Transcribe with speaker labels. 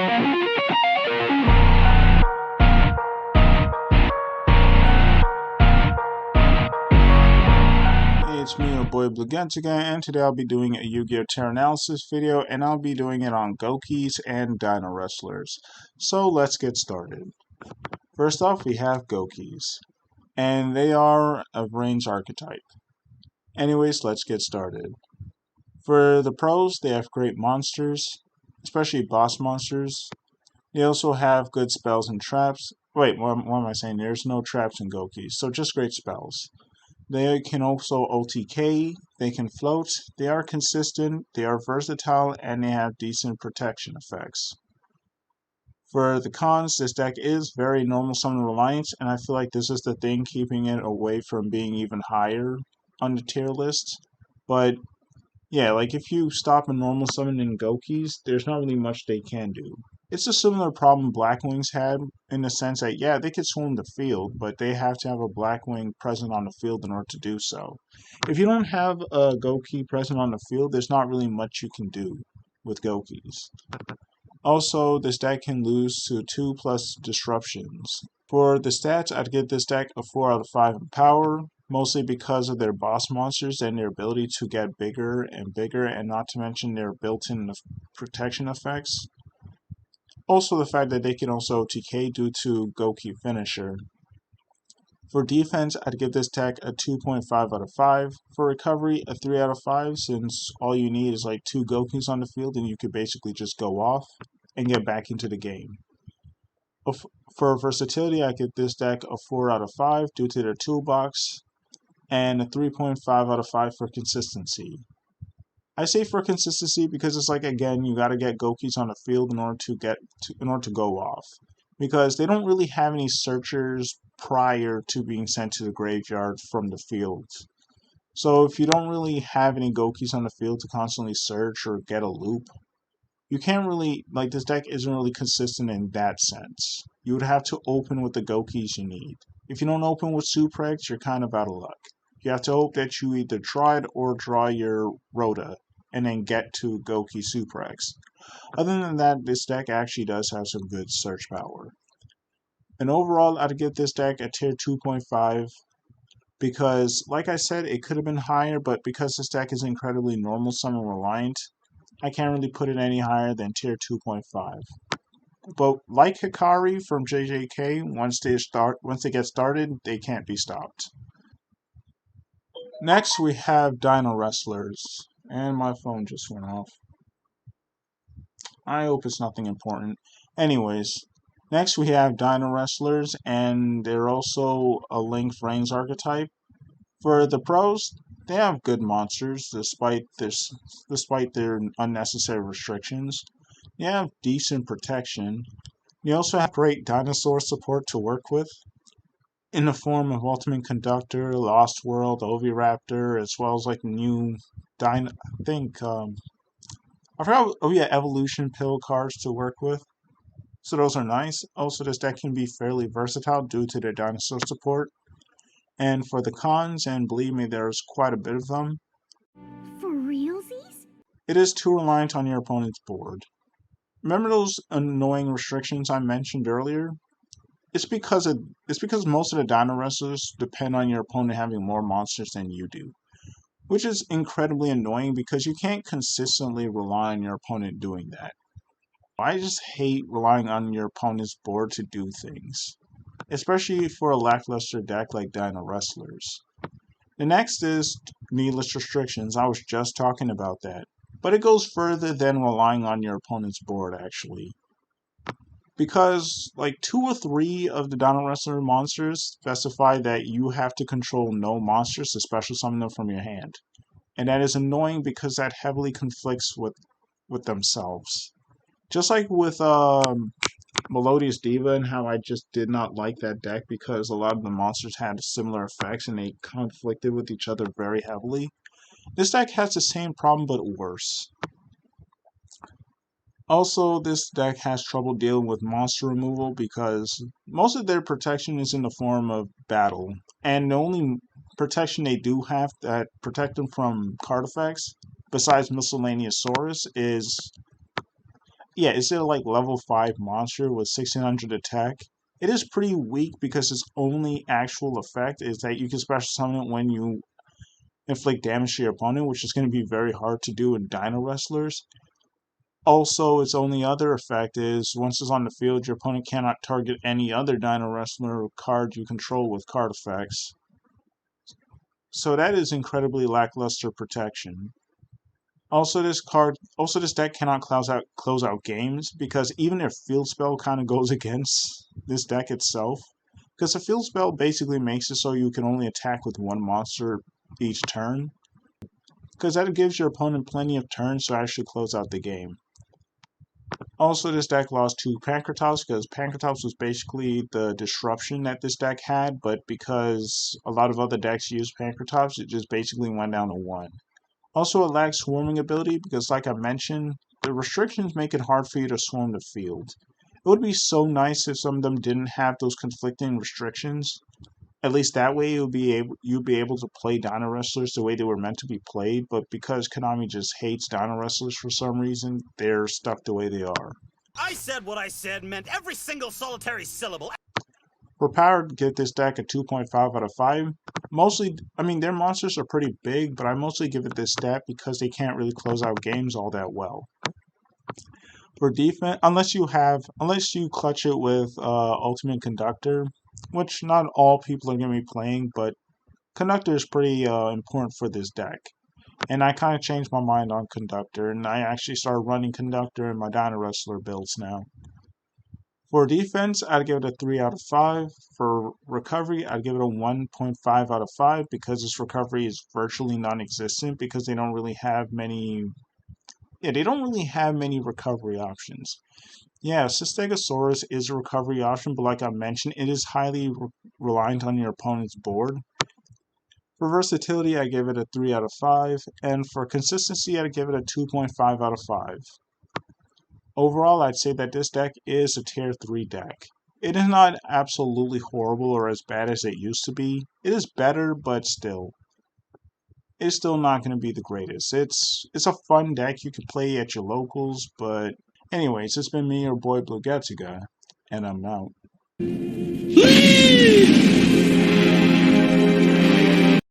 Speaker 1: It's me, your boy Blugent again, and today I'll be doing a Yu-Gi-Oh! Tier analysis video, and I'll be doing it on Goukis and Dinowrestlers. So let's get started. First off, we have Goukis, and they are a range archetype. Anyways, let's get started. For the pros, they have great monsters, especially boss monsters. They also have good spells and traps. Wait, what am I saying? There's no traps in Goukis, so just great spells. They can also OTK, they can float, they are consistent, they are versatile, and they have decent protection effects. For the cons, this deck is very normal summon reliant, and I feel like this is the thing keeping it away from being even higher on the tier list. But yeah, like if you stop a normal summon in Goukis, there's not really much they can do. It's a similar problem Blackwings had in the sense that, yeah, they could swim the field, but they have to have a Blackwing present on the field in order to do so. If you don't have a Gouki present on the field, there's not really much you can do with Goukis. Also, this deck can lose to 2+ disruptions. For the stats, I'd give this deck a 4 out of 5 in power, mostly because of their boss monsters and their ability to get bigger and bigger, and not to mention their built-in protection effects. Also, the fact that they can also TK due to Gouki Finisher. For defense, I'd give this deck a 2.5 out of 5. For recovery, a 3 out of 5, since all you need is like 2 Goukis on the field and you could basically just go off and get back into the game. For versatility, I give this deck a 4 out of 5 due to their toolbox, and a 3.5 out of 5 for consistency. I say for consistency because it's like, again, you got to get Goukis on the field in order to go off, because they don't really have any searchers prior to being sent to the graveyard from the field. So if you don't really have any Goukis on the field to constantly search or get a loop, you can't really, like, this deck isn't really consistent in that sense. You would have to open with the Goukis you need. If you don't open with Suprex, you're kind of out of luck. You have to hope that you either tried or draw your Rhoda, and then get to Gouki Suprex. Other than that, this deck actually does have some good search power. And overall, I'd give this deck a tier 2.5, because, like I said, it could have been higher, but because this deck is incredibly normal summon reliant, I can't really put it any higher than tier 2.5. But like Hikari from JJK, once they get started, they can't be stopped. Next, we have Dinowrestlers, and my phone just went off. I hope it's nothing important. Anyways, next we have Dinowrestlers, and they're also a linked range archetype. For the pros, they have good monsters despite their unnecessary restrictions. They have decent protection. They also have great dinosaur support to work with, in the form of Ultimate Conductor, Lost World, Oviraptor, as well as like new I forgot, oh yeah, Evolution Pill cards to work with. So those are nice. Also, this deck can be fairly versatile due to their dinosaur support. And for the cons, and believe me, there's quite a bit of them.
Speaker 2: For realsies?
Speaker 1: It is too reliant on your opponent's board. Remember those annoying restrictions I mentioned earlier? It's because most of the Dino Wrestlers depend on your opponent having more monsters than you do, which is incredibly annoying because you can't consistently rely on your opponent doing that. I just hate relying on your opponent's board to do things, especially for a lackluster deck like Dino Wrestlers. The next is needless restrictions. I was just talking about that, but it goes further than relying on your opponent's board, actually. Because, like, 2 or 3 of the Dino Wrestler monsters specify that you have to control no monsters to special summon them from your hand. And that is annoying because that heavily conflicts with themselves. Just like with Melodious Diva, and how I just did not like that deck because a lot of the monsters had similar effects and they conflicted with each other very heavily. This deck has the same problem but worse. Also, this deck has trouble dealing with monster removal because most of their protection is in the form of battle, and the only protection they do have that protect them from card effects, besides Miscellaneous Saurus, is yeah, it's a like level 5 monster with 1600 attack. It is pretty weak because its only actual effect is that you can special summon it when you inflict damage to your opponent, which is going to be very hard to do in Dinowrestlers. Also, its only other effect is once it's on the field, your opponent cannot target any other Dinowrestler card you control with card effects. So that is incredibly lackluster protection. Also this deck cannot close out games because even if field spell kind of goes against this deck itself, because a field spell basically makes it so you can only attack with one monster each turn, because that gives your opponent plenty of turns to actually close out the game. Also, this deck lost to Pankratops because Pankratops was basically the disruption that this deck had, but because a lot of other decks used Pankratops, it just basically went down to 1. Also, it lacks swarming ability because, like I mentioned, the restrictions make it hard for you to swarm the field. It would be so nice if some of them didn't have those conflicting restrictions. At least that way you'd be able to play Dinowrestlers the way they were meant to be played, but because Konami just hates Dinowrestlers for some reason, they're stuck the way they are.
Speaker 3: I said what I said meant every single solitary syllable.
Speaker 1: For power, give this deck a 2.5 out of 5. Mostly, I mean, their monsters are pretty big, but I mostly give it this stat because they can't really close out games all that well. For defense, unless you clutch it with Ultimate Conductor, which not all people are going to be playing, but Conductor is pretty important for this deck. And I kind of changed my mind on Conductor, and I actually started running Conductor in my Dinowrestler builds now. For defense, I'd give it a 3 out of 5. For recovery, I'd give it a 1.5 out of 5 because its recovery is virtually non-existent because they don't really have many recovery options. Yeah, Stegosaurus is a recovery option, but like I mentioned, it is highly reliant on your opponent's board. For versatility, I give it a 3 out of 5, and for consistency, I'd give it a 2.5 out of 5. Overall, I'd say that this deck is a tier 3 deck. It is not absolutely horrible or as bad as it used to be. It is better, but still. It's still not going to be the greatest. It's a fun deck you can play at your locals, but anyways, it's been me, your boy Blue Getsuga, and I'm out.